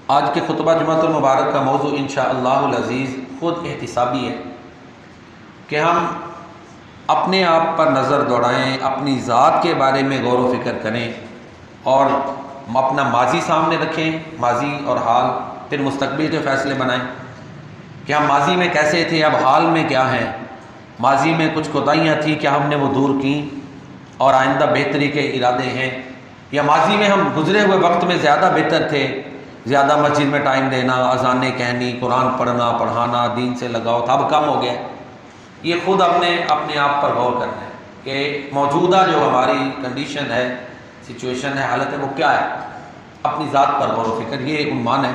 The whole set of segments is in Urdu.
آج کے خطبہ جمعۃ المبارک کا موضوع انشاءاللہ العزیز خود احتسابی ہے کہ ہم اپنے آپ پر نظر دوڑائیں، اپنی ذات کے بارے میں غور و فکر کریں اور اپنا ماضی سامنے رکھیں، ماضی اور حال، پھر مستقبل کے فیصلے بنائیں کہ ہم ماضی میں کیسے تھے، اب حال میں کیا ہیں، ماضی میں کچھ کوتاہیاں تھیں کیا ہم نے وہ دور کیں اور آئندہ بہتری کے ارادے ہیں، یا ماضی میں ہم گزرے ہوئے وقت میں زیادہ بہتر تھے، زیادہ مسجد میں ٹائم دینا، اذانیں کہنی، قرآن پڑھنا پڑھانا، دین سے لگاؤ تھا، اب کم ہو گیا۔ یہ خود اپنے آپ پر غور کرنا ہے کہ موجودہ جو ہماری کنڈیشن ہے، سچویشن ہے، حالت ہے، وہ کیا ہے، اپنی ذات پر غور و فکر، یہ عنوان ہے۔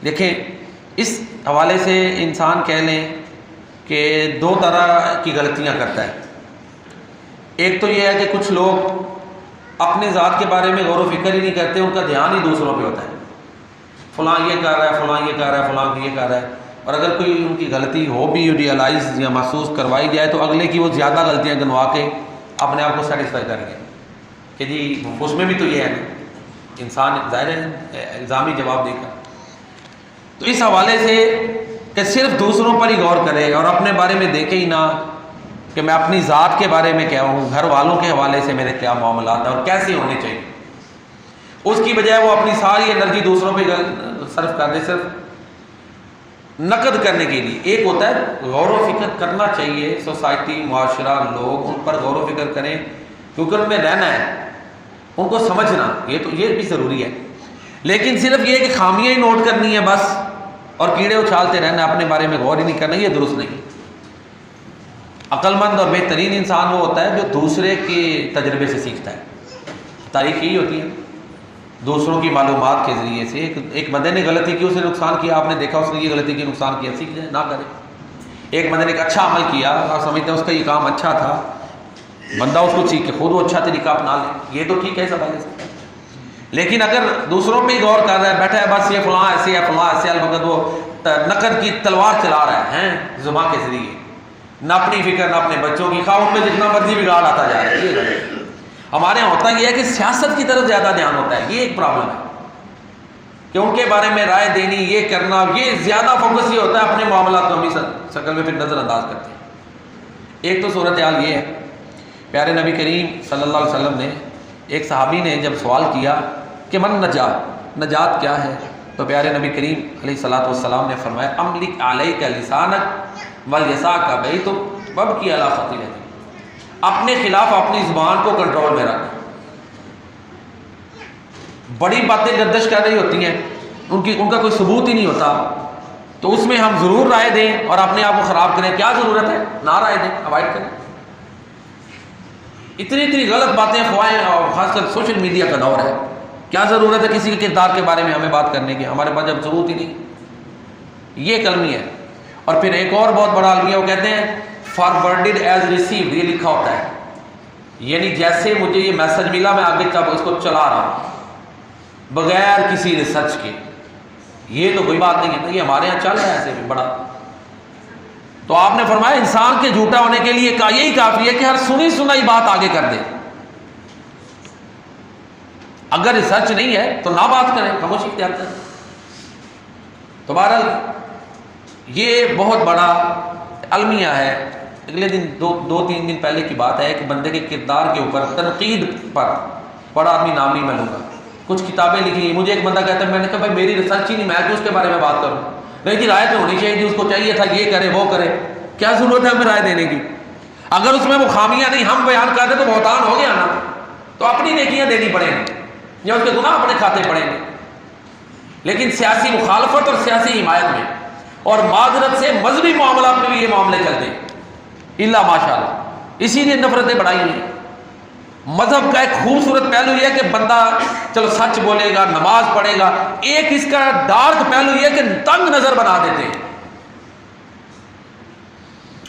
دیکھیں، اس حوالے سے انسان کہہ لیں کہ دو طرح کی غلطیاں کرتا ہے۔ ایک تو یہ ہے کہ کچھ لوگ اپنے ذات کے بارے میں غور و فکر ہی نہیں کرتے، ان کا دھیان ہی دوسروں پہ ہوتا ہے، فلاں یہ کر رہا ہے، فلاں یہ کر رہا ہے، فلاں یہ کر رہا ہے، اور اگر کوئی ان کی غلطی ہو بھی ریئلائز یا محسوس کروائی جائے تو اگلے کی وہ زیادہ غلطیاں گنوا کے اپنے آپ کو سیٹسفائی کر گئے کہ جی اس میں بھی تو یہ ہے نا، انسان ظاہر ہے الزامی جواب دے گا۔ تو اس حوالے سے کہ صرف دوسروں پر ہی غور کرے اور اپنے بارے میں دیکھے ہی نہ کہ میں اپنی ذات کے بارے میں کیا ہوں، گھر والوں کے حوالے سے میرے کیا معاملات ہیں اور کیسے ہونے چاہیے، اس کی بجائے وہ اپنی ساری انرجی دوسروں پہ صرف کر دے، صرف نقد کرنے کے لیے۔ ایک ہوتا ہے غور و فکر کرنا چاہیے، سوسائٹی، معاشرہ، لوگ ان پر غور و فکر کریں کیونکہ ان میں رہنا ہے، ان کو سمجھنا، یہ بھی ضروری ہے۔ لیکن صرف یہ کہ خامیاں ہی نوٹ کرنی ہے بس اور کیڑے اچھالتے رہنا، اپنے بارے میں غور ہی نہیں کرنا، یہ درست نہیں۔ عقل مند اور بہترین انسان وہ ہوتا ہے جو دوسرے کے تجربے سے سیکھتا ہے۔ تاریخ یہی ہوتی ہے، دوسروں کی معلومات کے ذریعے سے۔ ایک بندے نے غلطی کی، اس نے نقصان کیا، آپ نے دیکھا اس نے یہ غلطی کی، نقصان کیا، سیکھ جائے، نہ کرے۔ ایک بندے نے ایک اچھا عمل کیا، آپ سمجھتے ہیں اس کا یہ کام اچھا تھا، بندہ اس کو سیکھ کے خود وہ اچھا طریقہ اپنا لے، یہ تو ٹھیک ہے سب آگے سے۔ لیکن اگر دوسروں پہ ہی غور کر رہا ہے، بیٹھا ہے بس یہ فلاں ایسے ہے، فلاں ایسے، البتہ وہ نقد کی تلوار چلا رہا ہے زبان کے ذریعے، نہ اپنی فکر نہ اپنے بچوں کی، خواہ ان میں جتنا مرضی بگاڑ آتا جا رہا ہے، یہ غلط ہے۔ ہمارے یہاں ہوتا یہ ہے کہ سیاست کی طرف زیادہ دھیان ہوتا ہے، یہ ایک پرابلم ہے کہ ان کے بارے میں رائے دینی، یہ کرنا، یہ زیادہ فوکس یہ ہوتا ہے، اپنے معاملات کو ہم ہی شکل میں پھر نظر انداز کرتے ہیں۔ ایک تو صورتحال یہ ہے، پیارے نبی کریم صلی اللہ علیہ وسلم نے، ایک صحابی نے جب سوال کیا کہ من نجات کیا ہے، تو پیارے نبی کریم علیہ الصلوۃ والسلام نے فرمایا املک علیک لسانک ولیسعک بیتک وابکی علی خطیئتک، اپنے خلاف اپنی زبان کو کنٹرول میں رکھ۔ بڑی باتیں گردش کر رہی ہوتی ہیں، ان کا کوئی ثبوت ہی نہیں ہوتا، تو اس میں ہم ضرور رائے دیں اور اپنے آپ کو خراب کریں، کیا ضرورت ہے، نہ رائے دیں، اوائڈ کریں۔ اتنی غلط باتیں خواہیں، اور خاص کر سوشل میڈیا کا دور ہے، کیا ضرورت ہے کسی کے کردار کے بارے میں ہمیں بات کرنے کی، ہمارے پاس جب ثبوت ہی نہیں۔ یہ ایک المیہ ہے۔ اور پھر ایک اور بہت بڑا المیہ، وہ کہتے ہیں فارورڈڈ ایز ریسیوڈ، یہ لکھا ہوتا ہے، یعنی جیسے مجھے یہ میسج ملا میں آگے تب اس کو چلا رہا ہوں بغیر کسی ریسرچ کے۔ یہ تو کوئی بات نہیں ہے، یہ ہمارے یہاں چل رہا ہے ایسے بھی بڑا۔ تو آپ نے فرمایا انسان کے جھوٹا ہونے کے لیے یہی کافی ہے کہ ہر سنی سنائی بات آگے کر دے، اگر ریسرچ نہیں ہے تو نہ بات کریں، خاموشی اختیار کریں۔ تو بہرحال یہ بہت بڑا المیہ ہے۔ اگلے دن دو تین دن پہلے کی بات ہے، ایک بندے کے کردار کے اوپر تنقید پر، بڑا آدمی نام نہیں میں لوں گا، کچھ کتابیں لکھی، مجھے ایک بندہ کہتا ہے، میں نے کہا بھائی میری ریسرچ ہی نہیں، میں کیوں اس کے بارے میں بات کروں؟ نہیں جی رائے تو ہونی چاہیے تھی، اس کو چاہیے تھا یہ کرے وہ کرے، کیا ضرورت ہے ہمیں رائے دینے کی؟ اگر اس میں وہ خامیاں نہیں ہم بیان کرتے تو بہتان ہو گیا نا، تو اپنی نیکیاں دینی پڑیں گی یا اس کے گناہ اپنے کھاتے پڑیں گے۔ لیکن سیاسی مخالفت اور سیاسی حمایت میں اور معذرت سے مذہبی معاملات میں بھی یہ معاملے چلتے ہیں، الا ماشاء اللہ، اسی لیے نفرتیں بڑھائی ہوئی ہیں۔ مذہب کا ایک خوبصورت پہلو یہ ہے کہ بندہ چلو سچ بولے گا، نماز پڑھے گا، ایک اس کا ڈارک پہلو یہ ہے کہ تنگ نظر بنا دیتے ہیں۔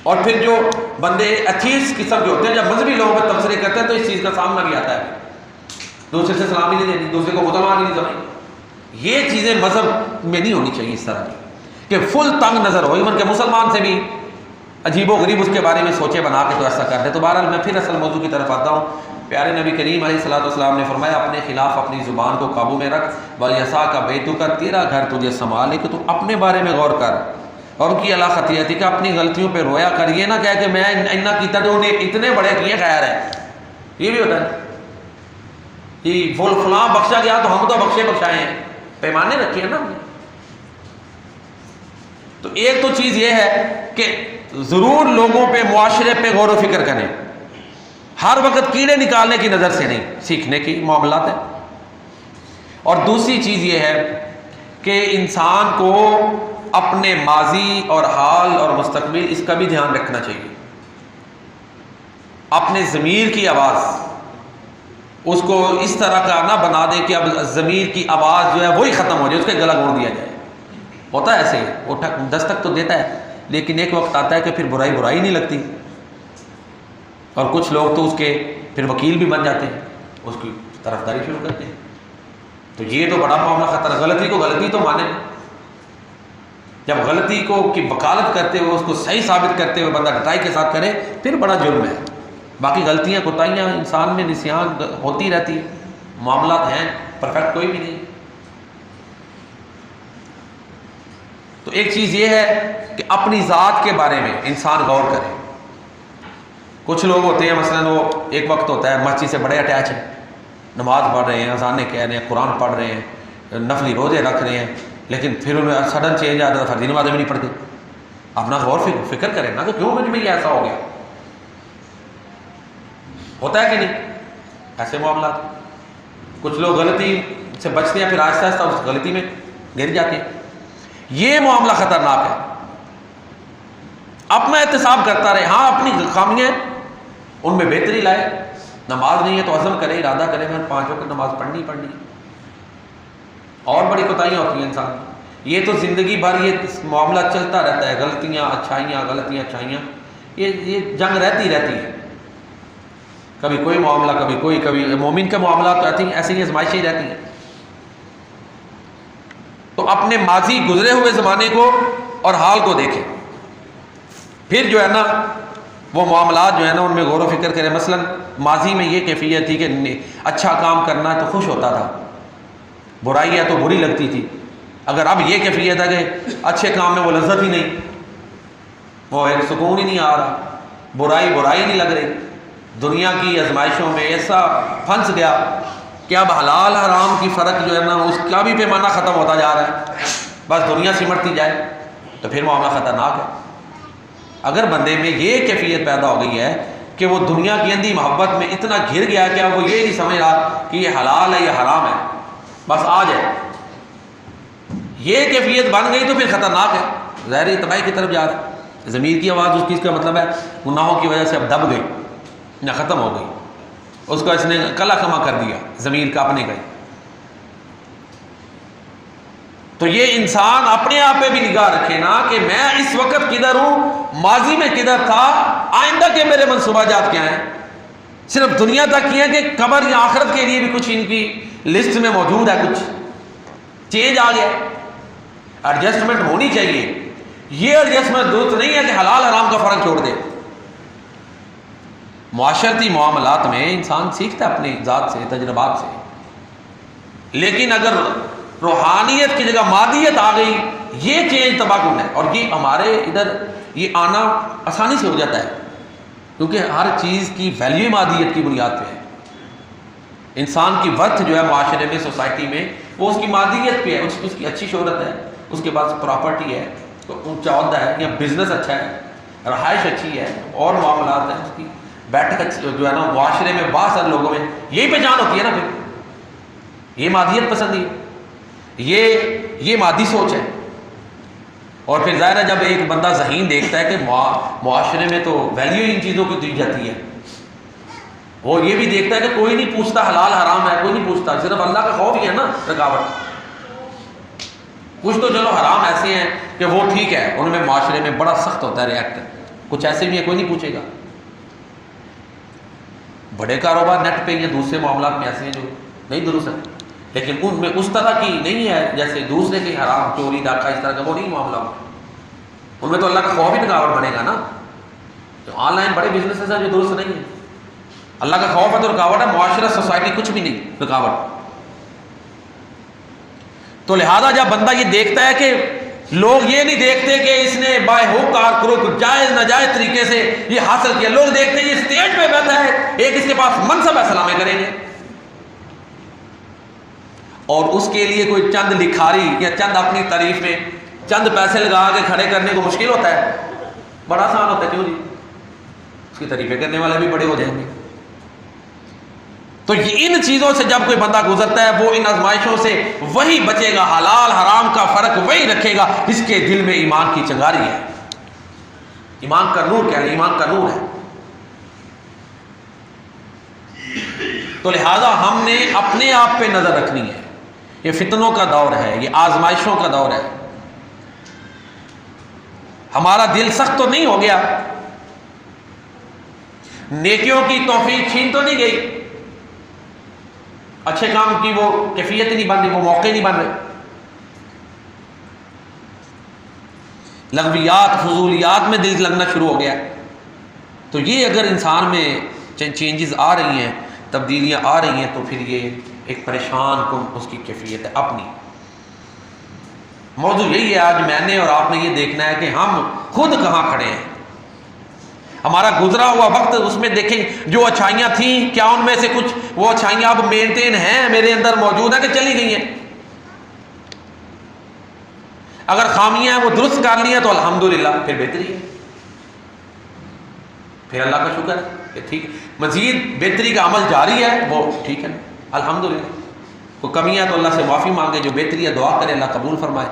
اور پھر جو بندے ایتھیسٹ قسم کے ہوتے ہیں، جب مذہبی لوگوں پر تبصرے کرتے ہیں تو اس چیز کا سامنا بھی آتا ہے، دوسرے سے سلامی نہیں دینی، دوسرے کو مسلمان نہیں سمجھنا۔ یہ چیزیں مذہب میں نہیں ہونی چاہیے اس طرح کی کہ فل تنگ نظر ہو، ایون کہ مسلمان سے بھی عجیب و غریب اس کے بارے میں سوچے بنا کے تو ایسا کر دے۔ تو بہرحال میں پھر اصل موضوع کی طرف آتا ہوں پیارے نبی کریم علیہ الصلوۃ والسلام نے فرمایا اپنے خلاف اپنی زبان کو قابو میں رکھ، وَلْيَسَعْكَ بَيْتُكَ، تیرا گھر تجھے سنبھالے کہ تو اپنے بارے میں غور کر. اور ان کی اللہ خطیت تھی کہ اپنی غلطیوں پہ رویا کر، یہ نہ کہہ کہ میں اتنا کیتا تو انہیں اتنے بڑے کیے خیر ہے. یہ بھی ہوتا ہے کہ فلاں بخشا گیا تو ہم تو بخشے بخشائے ہیں، پیمانے رکھے ہیں نا. تو ایک تو چیز یہ ہے کہ ضرور لوگوں پہ، معاشرے پہ غور و فکر کریں، ہر وقت کیڑے نکالنے کی نظر سے نہیں، سیکھنے کی معاملات ہیں. اور دوسری چیز یہ ہے کہ انسان کو اپنے ماضی اور حال اور مستقبل اس کا بھی دھیان رکھنا چاہیے. اپنے ضمیر کی آواز اس کو اس طرح کا نہ بنا دے کہ اب ضمیر کی آواز جو ہے وہی ختم ہو جائے، اس کے گلا گھونٹ دیا جائے. ہوتا ہے ایسے ہی، وہ دستک تو دیتا ہے لیکن ایک وقت آتا ہے کہ پھر برائی برائی نہیں لگتی، اور کچھ لوگ تو اس کے پھر وکیل بھی بن جاتے ہیں، اس کی طرفداری شروع کرتے ہیں. تو یہ تو بڑا معاملہ خطرہ. غلطی کو غلطی تو مانے، جب غلطی کو کی وکالت کرتے ہوئے اس کو صحیح ثابت کرتے ہوئے بندہ ڈٹائی کے ساتھ کرے پھر بڑا جرم ہے. باقی غلطیاں کوتاہیاں انسان میں نسیان ہوتی رہتی ہے، معاملات ہیں، پرفیکٹ کوئی بھی نہیں. تو ایک چیز یہ ہے کہ اپنی ذات کے بارے میں انسان غور کرے. کچھ لوگ ہوتے ہیں مثلا وہ ایک وقت ہوتا ہے مسجد سے بڑے اٹیچ ہیں، نماز پڑھ رہے ہیں، اذانیں کہہ رہے ہیں، قرآن پڑھ رہے ہیں، نفلی روزے رکھ رہے ہیں، لیکن پھر ان میں سڈن چینج آتا ہے، فرضی نمازیں بھی نہیں پڑھتے. اپنا غور فکر کریں نا کہ کیوں مجھ میں یہ ایسا ہو گیا. ہوتا ہے کہ نہیں ایسے معاملات؟ کچھ لوگ غلطی سے بچتے ہیں پھر آہستہ آہستہ اس غلطی میں گر جاتے ہیں. یہ معاملہ خطرناک ہے. اپنا احتساب کرتا رہے، ہاں اپنی خامیاں ان میں بہتری لائے. نماز نہیں ہے تو عزم کرے، ارادہ کرے میں 5 وقت نماز پڑھنی پڑھنی. اور بڑی کوتاہیاں ہوتی ہیں انسان. یہ تو زندگی بھر یہ معاملہ چلتا رہتا ہے، غلطیاں اچھائیاں، غلطیاں اچھائیاں، یہ جنگ رہتی ہے. کبھی کوئی معاملہ، کبھی کوئی، کبھی مومن کے معاملات رہتی ہیں، ایسی آزمائشیں رہتی ہیں. تو اپنے ماضی گزرے ہوئے زمانے کو اور حال کو دیکھیں، پھر جو ہے نا وہ معاملات جو ہے نا ان میں غور و فکر کریں. مثلا ماضی میں یہ کیفیت تھی کہ اچھا کام کرنا ہے تو خوش ہوتا تھا، برائی ہے تو بری لگتی تھی. اگر اب یہ کیفیت ہے کہ اچھے کام میں وہ لذت ہی نہیں، وہ ایک سکون ہی نہیں آ رہا، برائی نہیں لگ رہی، دنیا کی آزمائشوں میں ایسا پھنس گیا کہ اب حلال حرام کی فرق جو ہے نا اس کا بھی پیمانہ ختم ہوتا جا رہا ہے، بس دنیا سمٹتی جائے. تو پھر معاملہ خطرناک ہے. اگر بندے میں یہ کیفیت پیدا ہو گئی ہے کہ وہ دنیا کی اندھی محبت میں اتنا گھر گیا کہ اب وہ یہ نہیں سمجھ رہا کہ یہ حلال ہے یہ حرام ہے، بس آ جائے، یہ کیفیت بن گئی تو پھر خطرناک ہے، ظاہری تباہی کی طرف جا رہا ہے. ضمیر کی آواز اس کا مطلب ہے گناہوں کی وجہ سے اب دب گئی یا ختم ہو گئی، اس کو اس نے کلا کما کر دیا ضمیر کا اپنے کا. تو یہ انسان اپنے آپ پہ بھی نگاہ رکھے نا کہ میں اس وقت کدھر ہوں، ماضی میں کدھر تھا، آئندہ کے میرے منصوبہ جات کیا ہیں. صرف دنیا تک کی ہے کہ قبر یا آخرت کے لیے بھی کچھ ان کی لسٹ میں موجود ہے، کچھ چینج آ گیا، ایڈجسٹمنٹ ہونی چاہیے. یہ ایڈجسٹمنٹ درست نہیں ہے کہ حلال حرام کا فرق چھوڑ دے. معاشرتی معاملات میں انسان سیکھتا ہے اپنی ذات سے، تجربات سے، لیکن اگر روحانیت کی جگہ مادیت آ گئی یہ چینج تباہ کن ہے. اور یہ ہمارے ادھر یہ آنا آسانی سے ہو جاتا ہے کیونکہ ہر چیز کی ویلیو مادیت کی بنیاد پہ ہے. انسان کی ورتھ جو ہے معاشرے میں، سوسائٹی میں، وہ اس کی مادیت پہ ہے. اس کی اچھی شہرت ہے، اس کے پاس پراپرٹی ہے، اونچا عہدہ ہے، یا بزنس اچھا ہے، رہائش اچھی ہے، اور معاملات ہیں، اس کی بیٹھک جو ہے نا معاشرے میں بہت سارے لوگوں میں یہی پہچان ہوتی ہے نا. پھر یہ مادیت پسندی، یہ مادی سوچ ہے. اور پھر ظاہر ہے جب ایک بندہ ذہین دیکھتا ہے کہ معاشرے میں تو ویلیو ان چیزوں کی دی جاتی ہے، وہ یہ بھی دیکھتا ہے کہ کوئی نہیں پوچھتا حلال حرام ہے، کوئی نہیں پوچھتا، صرف اللہ کا خوف ہی ہے نا رکاوٹ. کچھ تو چلو حرام ایسے ہیں کہ وہ ٹھیک ہے، ان میں معاشرے میں بڑا سخت ہوتا ہے ریئیکٹ. کچھ ایسے بھی ہیں کوئی نہیں پوچھے گا. بڑے کاروبار نیٹ پہ یا دوسرے معاملات میں ایسے ہیں جو نہیں درست ہے، لیکن ان میں اس طرح کی نہیں ہے جیسے دوسرے کے حرام، چوری ڈاکہ اس طرح کا وہ نہیں معاملہ ہو. ان میں تو اللہ کا خوف ہی رکاوٹ بنے گا نا. تو آن لائن بڑے بزنسز ہیں جو درست نہیں ہیں. اللہ کا خوف ہے تو رکاوٹ ہے، معاشرت سوسائٹی کچھ بھی نہیں رکاوٹ۔ تو لہذا جب بندہ یہ دیکھتا ہے کہ لوگ یہ نہیں دیکھتے کہ اس نے بائے ہو کار کرو جائز ناجائز طریقے سے یہ حاصل کیا، لوگ دیکھتے ہیں یہ اسٹیج پہ بیٹھا ہے، ایک اس کے پاس منصب ہے، سلامیں کریں گے، اور اس کے لیے کوئی چند لکھاری یا چند اپنی تعریف میں چند پیسے لگا کے کھڑے کرنے کو مشکل ہوتا ہے، بڑا آسان ہوتا ہے، کیوں جی؟ اس کی تعریفیں کرنے والے بھی بڑے ہو جائیں گے۔ تو ان چیزوں سے جب کوئی بندہ گزرتا ہے وہ ان آزمائشوں سے وہی بچے گا، حلال حرام کا فرق وہی رکھے گا جس کے دل میں ایمان کی چنگاری ہے، ایمان کا نور کیا ہے، ایمان کا نور ہے۔ تو لہذا ہم نے اپنے آپ پہ نظر رکھنی ہے، یہ فتنوں کا دور ہے، یہ آزمائشوں کا دور ہے۔ ہمارا دل سخت تو نہیں ہو گیا، نیکیوں کی توفیق چھین تو نہیں گئی، اچھے کام کی وہ کیفیت نہیں بن رہی، وہ موقع نہیں بن رہے، لغویات فضولیات میں دل لگنا شروع ہو گیا۔ تو یہ اگر انسان میں چینجز آ رہی ہیں، تبدیلیاں آ رہی ہیں، تو پھر یہ ایک پریشان کن اس کی کیفیت ہے اپنی۔ موضوع یہی ہے آج میں نے اور آپ نے یہ دیکھنا ہے کہ ہم خود کہاں کھڑے ہیں، ہمارا گزرا ہوا وقت، اس میں دیکھیں جو اچھائیاں تھیں کیا ان میں سے کچھ وہ اچھائیاں اب مینٹین ہیں، میرے اندر موجود ہیں کہ چلی گئی ہیں؟ اگر خامیاں ہیں وہ درست کر لی ہیں تو الحمدللہ پھر بہتری ہے، پھر اللہ کا شکر ہے کہ ٹھیک مزید بہتری کا عمل جاری ہے، وہ ٹھیک ہے الحمدللہ۔ کوئی کمی ہے تو اللہ سے معافی مانگے، جو بہتری ہے دعا کرے اللہ قبول فرمائے۔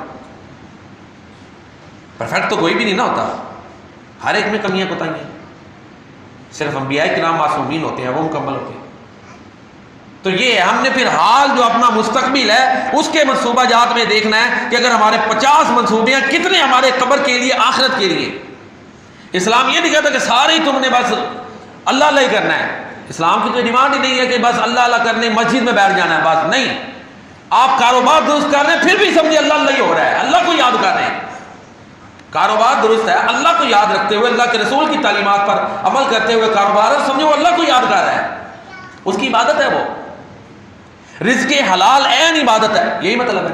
پرفیکٹ تو کوئی بھی نہیں نہ ہوتا، ہر ایک میں کمیاں کوتاہیاں ہیں، صرف انبیاء کرام معصومین ہوتے ہیں، وہ مکمل ہوتے ہیں۔ تو یہ ہے، ہم نے پھر حال جو اپنا مستقبل ہے اس کے منصوبہ جات میں دیکھنا ہے کہ اگر ہمارے 50 منصوبے ہیں، کتنے ہمارے قبر کے لیے، آخرت کے لیے۔ اسلام یہ نہیں کہتا کہ سارے ہی تم نے بس اللہ اللہ ہی کرنا ہے، اسلام کی تو ڈیمانڈ ہی نہیں ہے کہ بس اللہ اللہ کرنے مسجد میں بیٹھ جانا ہے، بس نہیں، آپ کاروبار درست کر رہے ہیں پھر بھی سمجھے اللہ اللہ ہی ہو رہا ہے، اللہ کو یاد کر رہے ہیں، کاروبار درست ہے اللہ کو یاد رکھتے ہوئے، اللہ کے رسول کی تعلیمات پر عمل کرتے ہوئے کاروبار ہے، سمجھو اللہ کو یاد کر رہا ہے، اس کی عبادت ہے، وہ رزق حلال عین عبادت ہے، یہی مطلب ہے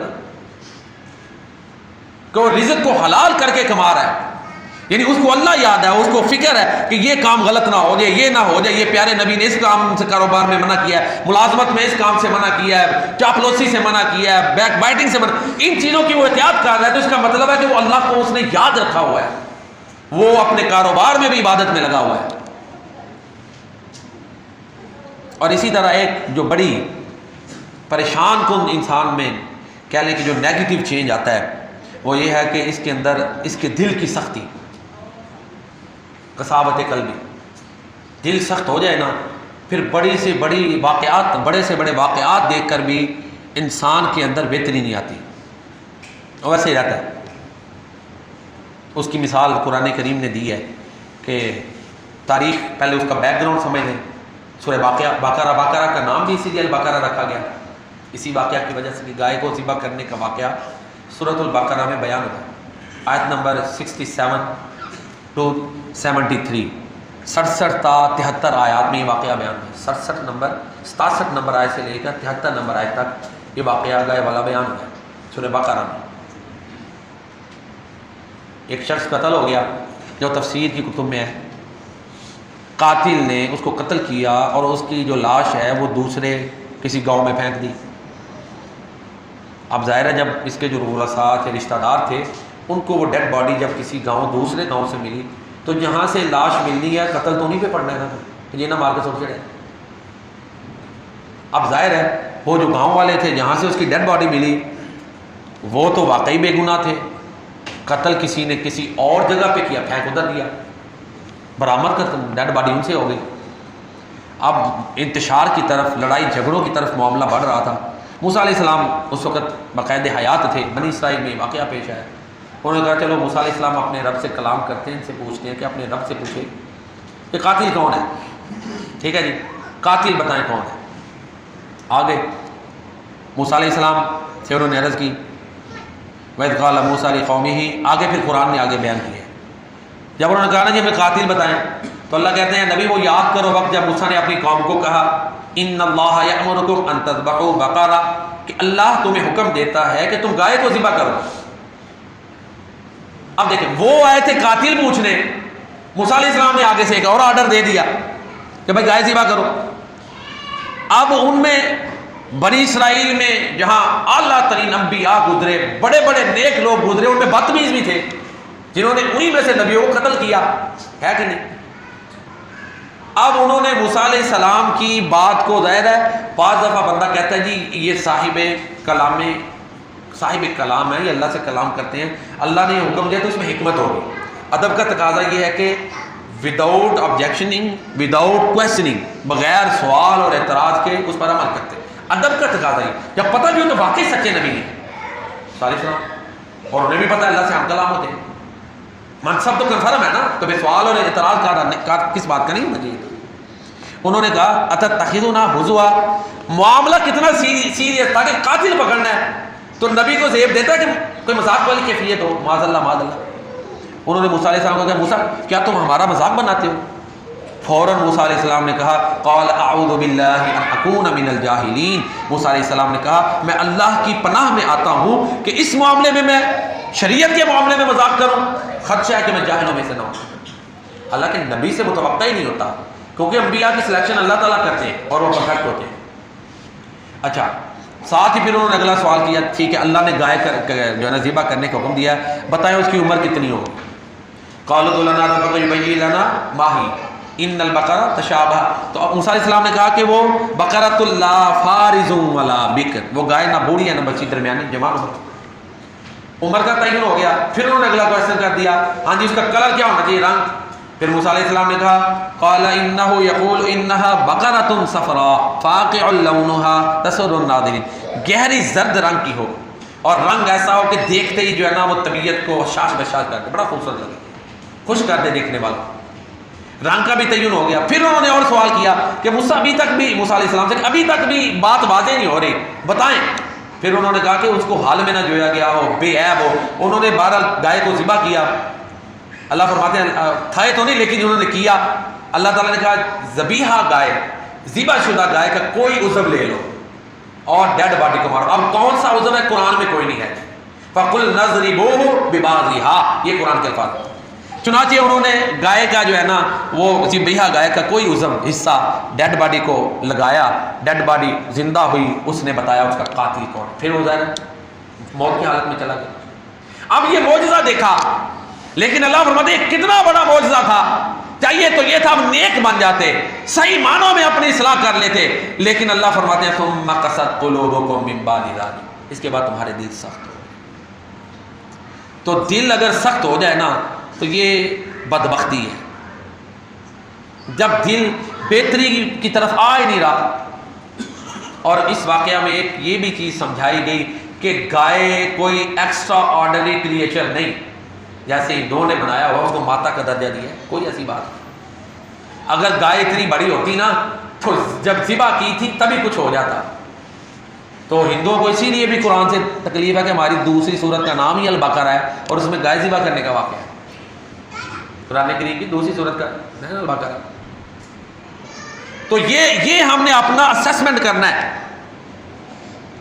کہ وہ رزق کو حلال کر کے کما رہا ہے، یعنی اس کو اللہ یاد ہے، اس کو فکر ہے کہ یہ کام غلط نہ ہو جائے، یہ نہ ہو جائے، یہ پیارے نبی نے اس کام سے کاروبار میں منع کیا ہے، ملازمت میں اس کام سے منع کیا ہے، چاپلوسی سے منع کیا ہے، بیک بائٹنگ سے منع، ان چیزوں کی وہ احتیاط کر رہا ہے، تو اس کا مطلب ہے کہ وہ اللہ کو اس نے یاد رکھا ہوا ہے، وہ اپنے کاروبار میں بھی عبادت میں لگا ہوا ہے۔ اور اسی طرح ایک جو بڑی پریشان کن انسان میں کہہ لیں کہ جو نیگیٹو چینج آتا ہے وہ یہ ہے کہ اس کے اندر اس کے دل کی سختی، قساوت قلبی، دل سخت ہو جائے نا، پھر بڑے سے بڑے واقعات دیکھ کر بھی انسان کے اندر بہتری نہیں آتی، ویسے ہی رہتا ہے۔ اس کی مثال قرآن کریم نے دی ہے کہ تاریخ، پہلے اس کا بیک گراؤنڈ سمجھ لیں، سورہ بقرہ کا نام بھی اسی لیے البقرہ رکھا گیا، اسی واقعہ کی وجہ سے کہ گائے کو ذبح کرنے کا واقعہ سورۃ البقرہ میں بیان ہوتا ہے، آیت نمبر 67 to 73، 67 تا 73 آیات میں یہ واقعہ بیان ہے، 67 نمبر آیت سے لے کر 73 نمبر آیت تک یہ واقعہ گائے والا بیان ہوا ہے سورہ بقرہ میں۔ ایک شخص قتل ہو گیا جو تفسیر کی کتب میں ہے، قاتل نے اس کو قتل کیا اور اس کی جو لاش ہے وہ دوسرے کسی گاؤں میں پھینک دی۔ اب ظاہر ہے جب اس کے جو ورثاء تھے، رشتہ دار تھے، ان کو وہ ڈیڈ باڈی جب کسی دوسرے گاؤں سے ملی تو جہاں سے لاش ملنی ہے قتل تو نہیں پہ پڑنا ہے نا، کہ یہ نہ مار کے سوچ چڑھے۔ اب ظاہر ہے وہ جو گاؤں والے تھے جہاں سے اس کی ڈیڈ باڈی ملی وہ تو واقعی بے گناہ تھے، قتل کسی نے کسی اور جگہ پہ کیا، پھینک ادھر دیا، برآمد کر ڈیڈ باڈی ان سے ہو گئی۔ اب انتشار کی طرف، لڑائی جھگڑوں کی طرف معاملہ بڑھ رہا تھا۔ موسیٰ علیہ السلام اس وقت باقاعدہ حیات تھے، بنی اسرائیل میں واقعہ پیش آیا، انہوں نے کہا چلو موسیٰ علیہ السلام اپنے رب سے کلام کرتے ہیں، ان سے پوچھتے ہیں کہ اپنے رب سے پوچھے کہ قاتل کون ہے، ٹھیک ہے جی، قاتل بتائیں کون ہے۔ آگے موسیٰ علیہ السلام سے انہوں نے عرض کی، وَإِذْ قَالَ مُوسَىٰ لِقَوْمِهِ، آگے پھر قرآن نے آگے بیان کیا ہے، جب انہوں نے کہا نا جی ہمیں قاتل بتائیں تو اللہ کہتے ہیں نبی وہ یاد کرو وقت جب موسیٰ نے اپنی قوم کو کہا ان اللہ یأمرکم ان تذبحوا بقرہ، کہ اللہ تمہیں حکم دیتا ہے کہ تم گائے کو ذبح کرو۔ اب دیکھیں وہ آئے تھے قاتل پوچھنے، موسیٰ علیہ السلام نے آگے سے ایک اور آرڈر دے دیا کہ بھائی گائے ذبح کرو۔ اب ان میں بنی اسرائیل میں جہاں اعلیٰ ترین انبیاء گزرے، بڑے بڑے نیک لوگ گزرے، ان میں بدتمیز بھی تھے جنہوں نے انہی میں سے نبیوں کو قتل کیا ہے کہ نہیں۔ اب انہوں نے موسیٰ علیہ السلام کی بات کو، ظاہر ہے بعض دفعہ بندہ کہتا ہے جی یہ صاحب کلام ہے، یہ اللہ سے کلام کرتے ہیں، اللہ نے حکم دیا تو اس میں حکمت ہوگی۔ ادب کا تقاضا یہ ہے کہ وداؤٹ آبجیکشننگ، وداؤٹ کویسچننگ، بغیر سوال اور اعتراض کے اس پر عمل کرتے ہیں۔ ادب کا تقاضا یہ، جب پتہ بھی ہو کہ واقعی سچے نبی ہیں صلی اللہ علیہ وسلم، اور انہیں بھی پتہ ہے اللہ سے ہم کلام ہوتے ہیں، منصب تو کنفرم ہے نا، تو پھر سوال اور اعتراض کا کس بات کا نہیں ہونا چاہیے۔ انہوں نے کہا اتتخذونا ہزوا، معاملہ کتنا سیریس تھا کہ قاتل پکڑنا ہے، تو نبی کو زیب دیتا ہے کہ کوئی مذاق والی کیفیت ہو، معاذ اللہ معاذ اللہ۔ انہوں نے موسیٰ علیہ السلام کو کہا موسیٰ کیا تم ہمارا مذاق بناتے ہو؟ فوراً موسیٰ علیہ السلام نے کہا قال اعوذ باللہ ان اکون من الجاہلین، موسیٰ علیہ السلام نے کہا میں اللہ کی پناہ میں آتا ہوں کہ اس معاملے میں شریعت کے معاملے میں مذاق کروں، خدشہ ہے کہ میں جاہلوں میں سے نہ ہوں۔ حالانکہ نبی سے متوقع ہی نہیں ہوتا، کیونکہ انبیاء کی سلیکشن اللہ تعالیٰ کرتے ہیں اور وہ پرفیکٹ ہوتے ہیں۔ اچھا، ساتھ ہی پھر انہوں نے اگلا سوال کیا، ٹھیک ہے اللہ نے گائے جو ہے نا ذبح کرنے کا حکم دیا ہے، بتائیں اس کی عمر کتنی ہوگی؟ قالوا ادع لنا ربک یبین لنا ما ہی ان البقرہ تشابہ، تو موسیٰ علیہ السلام نے کہا کہ وہ بقرۃ لا فارض ولا بکر، وہ گائے نہ بوڑھی ہے نہ بچی، درمیانی جوان ہو۔ عمر کا تعین ہو گیا۔ پھر انہوں نے اگلا کویشچن کر دیا، ہاں جی اس کا کلر کیا ہونا چاہیے، رنگ؟ پھر موسیٰ علیہ السلام نے کہا قال انہ یقول انہا بقرۃ صفراء فاقع لونھا تسر الناظرین، گہری زرد رنگ کی ہو اور رنگ ایسا ہو کہ دیکھتے ہی جو ہے نا وہ طبیعت کو شاش بشاش کر دے، بڑا خوبصورت لگے، خوش کر دے دیکھنے والا۔ رنگ کا بھی تعین ہو گیا۔ پھر انہوں نے اور سوال کیا کہ موسیٰ علیہ السلام سے ابھی تک بھی بات واضح نہیں ہو رہی، بتائیں۔ پھر انہوں نے کہا کہ اس کو حال میں نہ جویا گیا ہو، بے عیب ہو۔ انہوں نے بہرحال گائے کو ذبح کیا، اللہ فرماتے ہیں تھائے تو نہیں لیکن انہوں نے کیا۔ اللہ تعالیٰ نے کہا ذبیحہ گائے، ذبح شدہ گائے کا کوئی عضو لے لو اور ڈیڈ باڈی کو مارو۔ اب کون سا عضو ہے قرآن میں کوئی نہیں ہے، فَقُلْ نَضْرِبُوهُ بِبَعْضِهَا، یہ قرآن کے الفاظ۔ چنانچہ انہوں نے گائے کا جو ہے نا وہ ذبیحہ گائے کا کوئی عضو حصہ ڈیڈ باڈی کو لگایا، ڈیڈ باڈی زندہ ہوئی، اس نے بتایا اس کا قاتل کون۔ پھر وہ ظاہر موت کی حالت میں چلا گیا۔ اب یہ معجزہ دیکھا، لیکن اللہ فرماتے ہیں کتنا بڑا معجزہ تھا، چاہیے تو یہ تھا ہم نیک بن جاتے، صحیح معنوں میں اپنی اصلاح کر لیتے، لیکن اللہ فرماتے ہیں ثم قست قلوبکم من بعد ذلک، اس کے بعد تمہارے دل سخت ہو۔ تو دل اگر سخت ہو جائے نا تو یہ بدبختی ہے، جب دل بہتری کی طرف آ ہی نہیں رہا۔ اور اس واقعہ میں ایک یہ بھی چیز سمجھائی گئی کہ گائے کوئی ایکسٹرا آرڈنری کریچر نہیں، جیسے ہندوؤں نے بنایا ہوا اس کو ماتا کا درجہ دیا، کوئی ایسی بات نہیں۔ اگر گائے اتنی بڑی ہوتی نا تو جب ذبح کی تھی تبھی کچھ ہو جاتا۔ تو ہندوؤں کو اسی لیے بھی قرآن سے تکلیف ہے کہ ہماری دوسری سورت کا نام ہی البقرہ ہے اور اس میں گائے ذبح کرنے کا واقعہ ہے، قرآن کریم کی دوسری سورت کا البقرہ۔ تو یہ ہم نے اپنا اسیسمنٹ کرنا ہے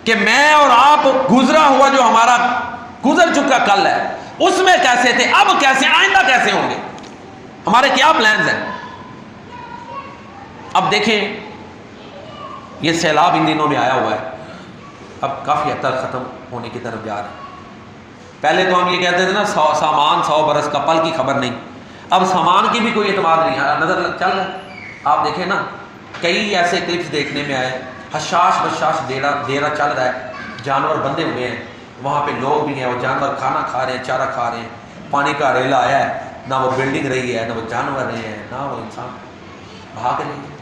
کہ میں اور آپ گزرا ہوا جو ہمارا گزر چکا کل ہے اس میں کیسے تھے، اب کیسے، آئندہ کیسے ہوں گے، ہمارے کیا پلانز ہیں۔ اب دیکھیں یہ سیلاب ان دنوں میں آیا ہوا ہے، اب کافی حد تک ختم ہونے کی طرف جا رہا ہے۔ پہلے تو ہم یہ کہتے تھے نا سامان 100 برس کا، پل کی خبر نہیں، اب سامان کی بھی کوئی اعتماد نہیں ہے، نظر چل رہا ہے۔ آپ دیکھیں نا کئی ایسے کلپس دیکھنے میں آئے، حشاش بشاش ڈیرا چل رہا ہے، جانور بندے ہوئے ہیں، وہاں پہ لوگ بھی ہیں، وہ جانور کھانا کھا رہے ہیں، چارہ کھا رہے ہیں، پانی کا ریلا آیا ہے، نہ وہ بلڈنگ رہی ہے، نہ وہ جانور رہے ہیں، نہ وہ انسان بھاگ رہے ہیں۔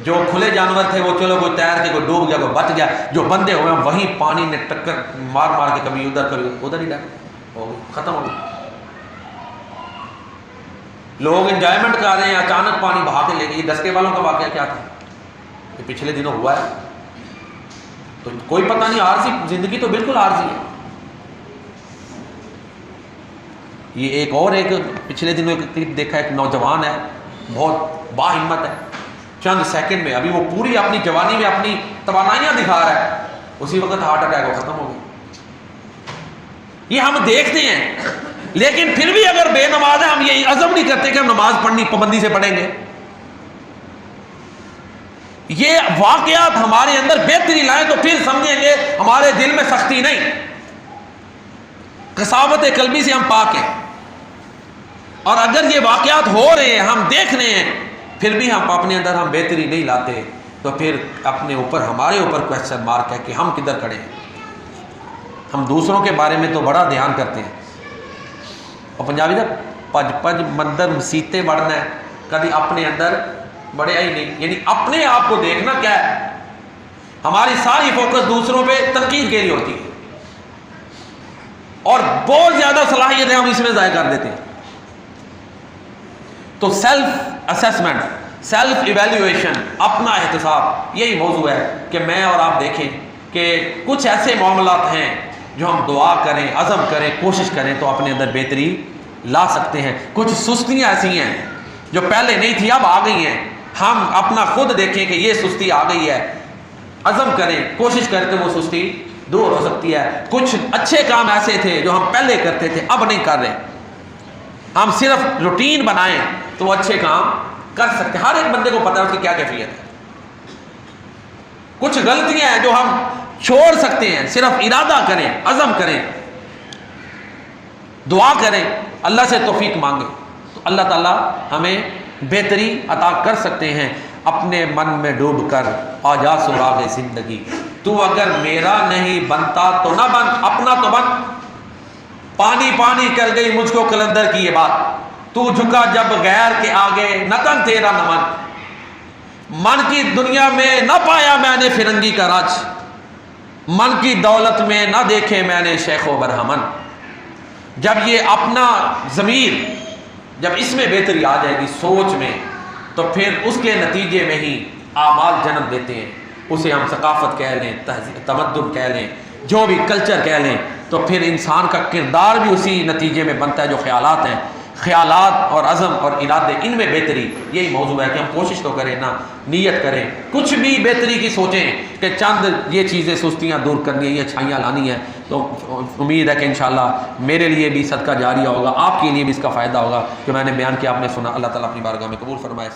جو کھلے جانور تھے وہ چلو کوئی تیر کے کوئی ڈوب گیا کوئی بچ گیا، جو بندے ہوئے ہیں وہیں پانی نے ٹکر مار مار کے کبھی ادھر کبھی ادھر ہی ڈر ہو گئی، ختم ہو گئی۔ لوگ انجوائمنٹ کر رہے ہیں، اچانک پانی بہا کے لے گئی۔ دسکے والوں کا واقعہ کیا تھا یہ پچھلے دنوں ہوا ہے، تو کوئی پتہ نہیں، عارضی زندگی تو بالکل عارضی ہے۔ یہ ایک پچھلے دنوں ایک کلپ دیکھا، ایک نوجوان ہے بہت باہمت ہے، چند سیکنڈ میں ابھی وہ پوری اپنی جوانی میں اپنی توانائیاں دکھا رہا ہے، اسی وقت ہارٹ اٹیک ہو ختم ہو گیا۔ یہ ہم دیکھتے ہیں، لیکن پھر بھی اگر بے نماز ہے ہم یہ عزم نہیں کرتے کہ ہم نماز پڑھنی پابندی سے پڑھیں گے۔ یہ واقعات ہمارے اندر بہتری لائیں تو پھر سمجھیں گے ہمارے دل میں سختی نہیں، قساوت قلبی سے ہم پاک ہیں۔ اور اگر یہ واقعات ہو رہے ہیں، ہم دیکھ رہے ہیں، پھر بھی ہم اپنے اندر ہم بہتری نہیں لاتے، تو پھر اپنے اوپر ہمارے اوپر کویسچن مارک ہے کہ ہم کدھر کھڑے ہیں۔ ہم دوسروں کے بارے میں تو بڑا دھیان کرتے ہیں، اور پنجابی دا پج مندر مسیتے بڑھنا ہے، کبھی اپنے اندر بڑھیا ہی نہیں، یعنی اپنے آپ کو دیکھنا کیا ہے، ہماری ساری فوکس دوسروں پہ تنقید کے لیے ہوتی ہے، اور بہت زیادہ صلاحیتیں ہم اس میں ضائع کر دیتے ہیں۔ تو سیلف اسیسمنٹ، سیلف ایویلیویشن، اپنا احتساب، یہی موضوع ہے کہ میں اور آپ دیکھیں کہ کچھ ایسے معاملات ہیں جو ہم دعا کریں، عزم کریں، کوشش کریں تو اپنے اندر بہتری لا سکتے ہیں۔ کچھ سستیاں ایسی ہیں جو پہلے نہیں تھی اب آ گئی ہیں، ہم اپنا خود دیکھیں کہ یہ سستی آ گئی ہے، عزم کریں، کوشش کریں تو وہ سستی دور ہو سکتی ہے۔ کچھ اچھے کام ایسے تھے جو ہم پہلے کرتے تھے اب نہیں کر رہے، ہم صرف روٹین بنائیں تو وہ اچھے کام کر سکتے ہیں۔ ہر ایک بندے کو پتہ ہے اس کی کیا کیفیت ہے۔ کچھ غلطیاں ہیں جو ہم چھوڑ سکتے ہیں، صرف ارادہ کریں، عزم کریں، دعا کریں، اللہ سے توفیق مانگیں تو اللہ تعالیٰ ہمیں بہتری عطا کر سکتے ہیں۔ اپنے من میں ڈوب کر آ جا سراغ زندگی، تو اگر میرا نہیں بنتا تو نہ بن، اپنا تو بن۔ پانی پانی کر گئی مجھ کو کلندر کی یہ بات، تو جھکا جب غیر کے آگے نہ تن تیرا نمن۔ من کی دنیا میں نہ پایا میں نے فرنگی کا راج، من کی دولت میں نہ دیکھے میں نے شیخ و برہمن۔ جب یہ اپنا ضمیر، جب اس میں بہتری آ جائے گی سوچ میں، تو پھر اس کے نتیجے میں ہی اعمال جنم دیتے ہیں۔ اسے ہم ثقافت کہہ لیں، تمدن کہہ لیں، جو بھی کلچر کہہ لیں، تو پھر انسان کا کردار بھی اسی نتیجے میں بنتا ہے۔ جو خیالات ہیں، خیالات اور عزم اور ارادے، ان میں بہتری، یہی موضوع ہے کہ ہم کوشش تو کریں نا، نیت کریں، کچھ بھی بہتری کی سوچیں کہ چند یہ چیزیں سستیاں دور کرنی ہیں، یہ اچھائیاں لانی ہیں، تو امید ہے کہ انشاءاللہ میرے لیے بھی صدقہ جاریہ ہوگا، آپ کے لیے بھی اس کا فائدہ ہوگا جو میں نے بیان کیا، آپ نے سنا۔ اللہ تعالیٰ اپنی بارگاہ میں قبول فرمائے۔